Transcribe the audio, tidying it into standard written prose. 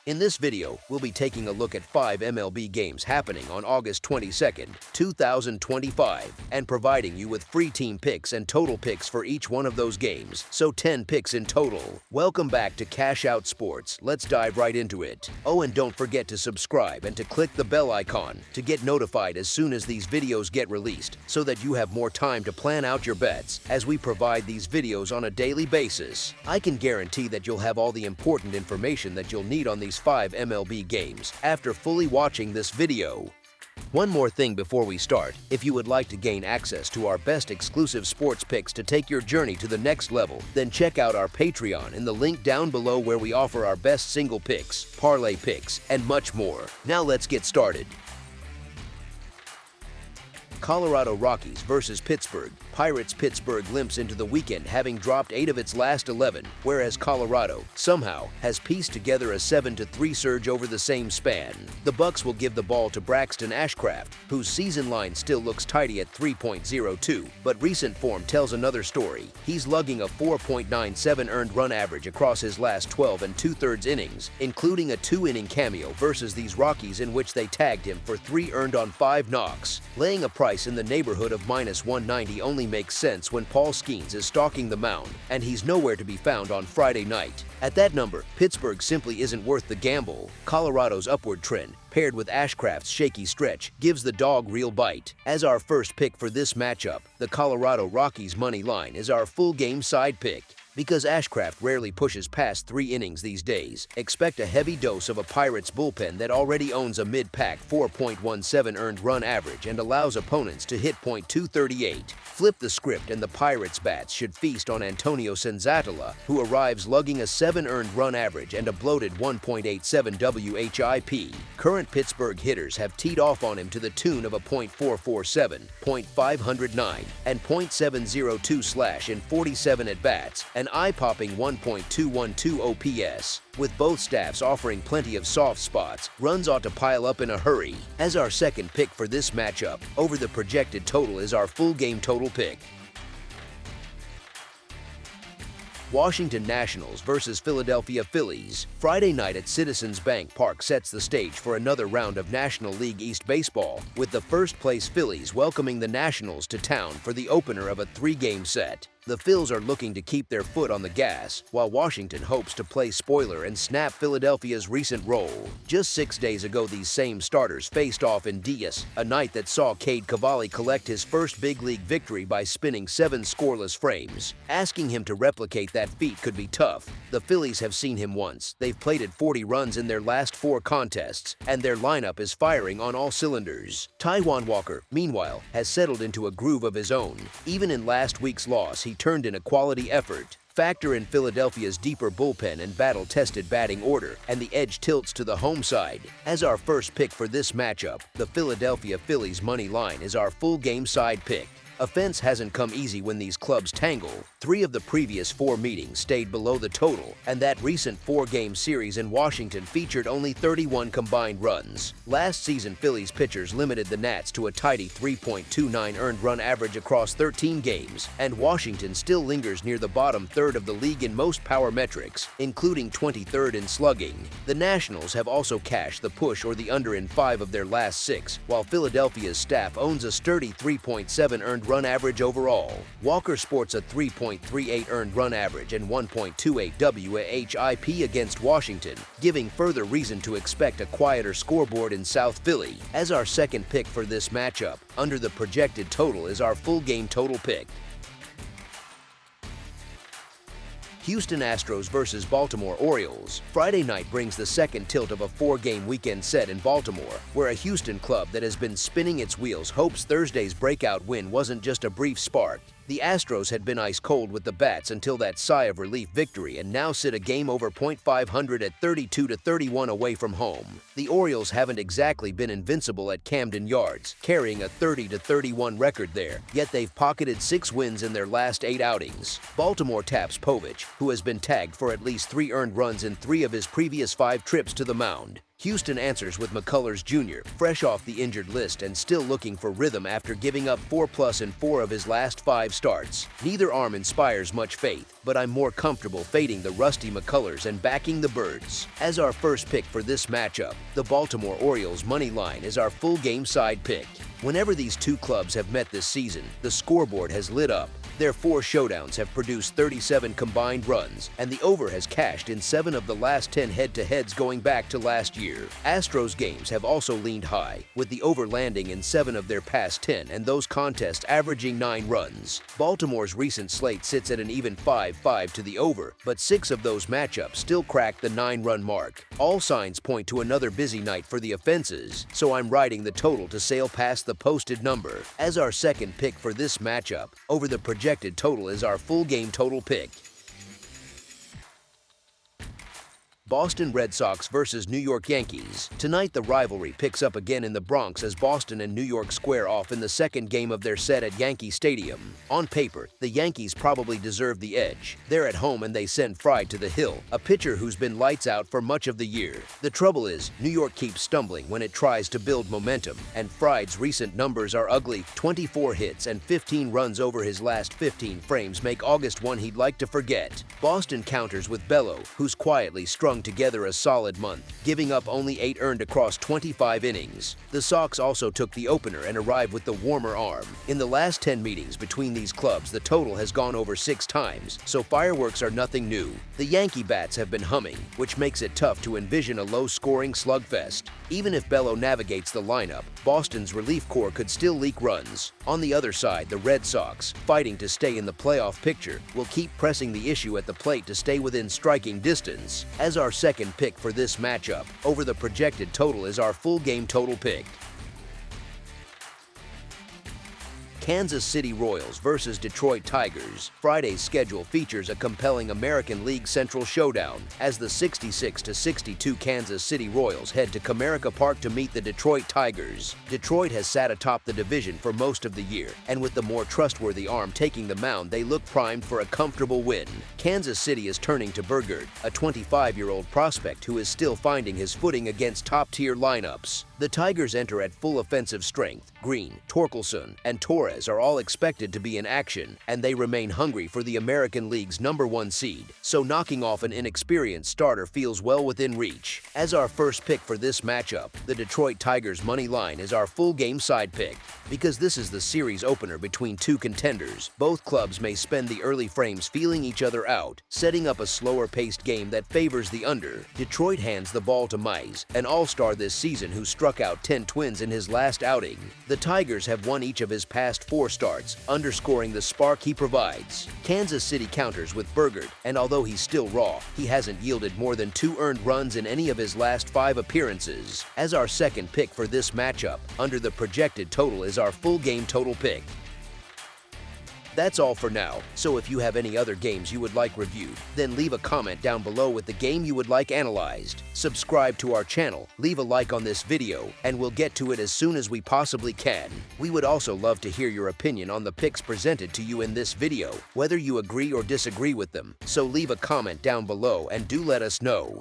In this video, we'll be taking a look at 5 MLB games happening on August 22nd, 2025, and providing you with free team picks and total picks for each one of those games, so 10 picks in total. Welcome back to Cash Out Sports. Let's dive right into it. Oh, and don't forget to subscribe and to click the bell icon to get notified as soon as these videos get released, so that you have more time to plan out your bets as we provide these videos on a daily basis. I can guarantee that you'll have all the important information that you'll need on these 5 MLB games after fully watching this video. One more thing before we start: if you would like to gain access to our best exclusive sports picks to take your journey to the next level, then check out our Patreon in the link down below, where we offer our best single picks, parlay picks, and much more. Now let's get started. Colorado Rockies versus Pittsburgh. Pirates. Pittsburgh limps into the weekend having dropped 8 of its last 11, whereas Colorado, somehow, has pieced together a 7-3 surge over the same span. The Bucks will give the ball to Braxton Ashcraft, whose season line still looks tidy at 3.02, but recent form tells another story. He's lugging a 4.97 earned run average across his last 12 2/3 innings, including a 2-inning cameo versus these Rockies in which they tagged him for 3 earned on 5 knocks. Laying a price in the neighborhood of -190 only makes sense when Paul Skeens is stalking the mound, and he's nowhere to be found on Friday night. At that number, Pittsburgh simply isn't worth the gamble. Colorado's upward trend, paired with Ashcraft's shaky stretch, gives the dog real bite. As our first pick for this matchup, the Colorado Rockies money line is our full game side pick. Because Ashcraft rarely pushes past 3 innings these days, expect a heavy dose of a Pirates bullpen that already owns a mid-pack 4.17 earned run average and allows opponents to hit .238. Flip the script and the Pirates bats should feast on Antonio Senzatela, who arrives lugging a 7 earned run average and a bloated 1.87 WHIP. Current Pittsburgh hitters have teed off on him to the tune of a .447, .509, and .702 slash in 47 at-bats, an eye-popping 1.212 OPS. With both staffs offering plenty of soft spots, runs ought to pile up in a hurry. As our second pick for this matchup, over the projected total is our full game total pick. Washington Nationals versus Philadelphia Phillies. Friday night at Citizens Bank Park sets the stage for another round of National League East baseball, with the first-place Phillies welcoming the Nationals to town for the opener of a 3-game set. The Phils are looking to keep their foot on the gas, while Washington hopes to play spoiler and snap Philadelphia's recent roll. Just 6 days ago, these same starters faced off in Dallas, a night that saw Cade Cavalli collect his first big league victory by spinning 7 scoreless frames. Asking him to replicate that feat could be tough. The Phillies have seen him once. They've plated 40 runs in their last 4 contests, and their lineup is firing on all cylinders. Taijuan Walker, meanwhile, has settled into a groove of his own. Even in last week's loss, he turned in a quality effort. Factor in Philadelphia's deeper bullpen and battle-tested batting order, and the edge tilts to the home side. As our first pick for this matchup, the Philadelphia Phillies money line is our full game side pick. Offense hasn't come easy when these clubs tangle. 3 of the previous 4 meetings stayed below the total, and that recent 4-game series in Washington featured only 31 combined runs. Last season, Phillies pitchers limited the Nats to a tidy 3.29 earned run average across 13 games, and Washington still lingers near the bottom third of the league in most power metrics, including 23rd in slugging. The Nationals have also cashed the push or the under in 5 of their last 6, while Philadelphia's staff owns a sturdy 3.7 earned run average overall. Walker sports a 3.38 earned run average and 1.28 WHIP against Washington, giving further reason to expect a quieter scoreboard in South Philly. As our second pick for this matchup, under the projected total is our full game total pick. Houston Astros versus Baltimore Orioles. Friday night brings the second tilt of a 4-game weekend set in Baltimore, where a Houston club that has been spinning its wheels hopes Thursday's breakout win wasn't just a brief spark. The Astros had been ice cold with the bats until that sigh of relief victory, and now sit a game over .500 at 32-31 away from home. The Orioles haven't exactly been invincible at Camden Yards, carrying a 30-31 record there, yet they've pocketed 6 wins in their last 8 outings. Baltimore taps Povich, who has been tagged for at least 3 earned runs in 3 of his previous 5 trips to the mound. Houston answers with McCullers Jr., fresh off the injured list and still looking for rhythm after giving up 4+ in 4 of his last 5 starts. Neither arm inspires much faith, but I'm more comfortable fading the rusty McCullers and backing the Birds. As our first pick for this matchup, the Baltimore Orioles money line is our full game side pick. Whenever these two clubs have met this season, the scoreboard has lit up. Their 4 showdowns have produced 37 combined runs, and the over has cashed in 7 of the last 10 head-to-heads going back to last year. Astros games have also leaned high, with the over landing in 7 of their past 10 and those contests averaging 9 runs. Baltimore's recent slate sits at an even 5-5 to the over, but 6 of those matchups still crack the 9-run mark. All signs point to another busy night for the offenses, so I'm riding the total to sail past the posted number. As our second pick for this matchup, over the projected total is our full game total pick. Boston Red Sox versus New York Yankees. Tonight, the rivalry picks up again in the Bronx as Boston and New York square off in the second game of their set at Yankee Stadium. On paper, the Yankees probably deserve the edge. They're at home and they send Fried to the hill, a pitcher who's been lights out for much of the year. The trouble is, New York keeps stumbling when it tries to build momentum, and Fried's recent numbers are ugly. 24 hits and 15 runs over his last 15 frames make August one he'd like to forget. Boston counters with Bello, who's quietly strung together a solid month, giving up only 8 earned across 25 innings. The Sox also took the opener and arrived with the warmer arm. In the last 10 meetings between these clubs, the total has gone over 6 times, so fireworks are nothing new. The Yankee bats have been humming, which makes it tough to envision a low-scoring slugfest. Even if Bello navigates the lineup, Boston's relief corps could still leak runs. On the other side, the Red Sox, fighting to stay in the playoff picture, will keep pressing the issue at the plate to stay within striking distance. As our second pick for this matchup, over the projected total is our full game total pick. Kansas City Royals versus Detroit Tigers. Friday's schedule features a compelling American League Central showdown as the 66-62 Kansas City Royals head to Comerica Park to meet the Detroit Tigers. Detroit has sat atop the division for most of the year, and with the more trustworthy arm taking the mound, they look primed for a comfortable win. Kansas City is turning to Burgard, a 25-year-old prospect who is still finding his footing against top-tier lineups. The Tigers enter at full offensive strength. Green, Torkelson, and Torres are all expected to be in action, and they remain hungry for the American League's #1 seed, so knocking off an inexperienced starter feels well within reach. As our first pick for this matchup, the Detroit Tigers money line is our full game side pick. Because this is the series opener between two contenders, both clubs may spend the early frames feeling each other out, setting up a slower-paced game that favors the under. Detroit hands the ball to Mize, an all-star this season who struck out 10 Twins in his last outing. The Tigers have won each of his past 4 starts, underscoring the spark he provides. Kansas City counters with Burgard, and although he's still raw, he hasn't yielded more than 2 earned runs in any of his last 5 appearances. As our second pick for this matchup, under the projected total is our full game total pick. That's all for now, so if you have any other games you would like reviewed, then leave a comment down below with the game you would like analyzed. Subscribe to our channel, leave a like on this video, and we'll get to it as soon as we possibly can. We would also love to hear your opinion on the picks presented to you in this video, whether you agree or disagree with them, so leave a comment down below and do let us know.